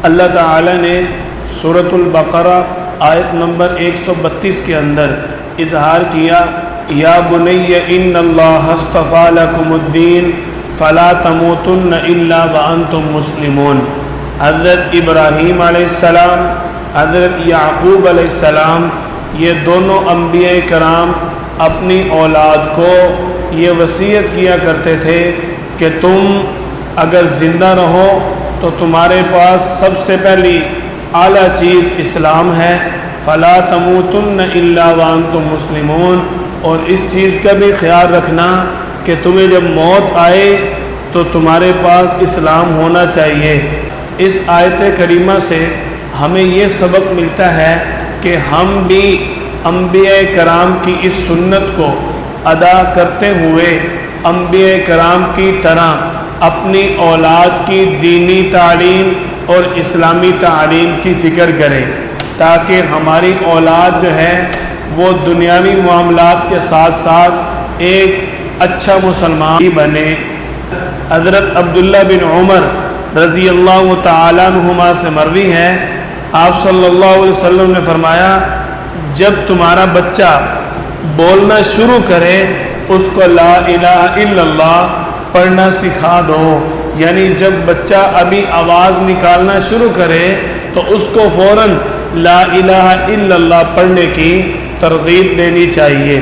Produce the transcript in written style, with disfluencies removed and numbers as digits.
اللہ تعالی نے سورۃ البقرہ آیت نمبر 132 کے اندر اظہار کیا، یا بنی ان اللہ اصطفیٰ لکم الدین فلا تموتن الا وانتم مسلمون۔ حضرت ابراہیم علیہ السلام، حضرت یعقوب علیہ السلام، یہ دونوں انبیاء کرام اپنی اولاد کو یہ وصیت کیا کرتے تھے کہ تم اگر زندہ رہو تو تمہارے پاس سب سے پہلی اعلیٰ چیز اسلام ہے، فلا تموتن الا وانتم مسلمون، اور اس چیز کا بھی خیال رکھنا کہ تمہیں جب موت آئے تو تمہارے پاس اسلام ہونا چاہیے۔ اس آیت کریمہ سے ہمیں یہ سبق ملتا ہے کہ ہم بھی انبیاء کرام کی اس سنت کو ادا کرتے ہوئے انبیاء کرام کی طرح اپنی اولاد کی دینی تعلیم اور اسلامی تعلیم کی فکر کریں، تاکہ ہماری اولاد جو ہے وہ دنیاوی معاملات کے ساتھ ساتھ ایک اچھا مسلمان بھی بنے۔ حضرت عبداللہ بن عمر رضی اللہ تعالیٰ عنہما سے مروی ہے، آپ صلی اللہ علیہ وسلم نے فرمایا، جب تمہارا بچہ بولنا شروع کرے اس کو لا الہ الا اللہ پڑھنا سکھا دو، یعنی جب بچہ ابھی آواز نکالنا شروع کرے تو اس کو فوراً لا الہ الا اللہ پڑھنے کی ترغیب دینی چاہیے۔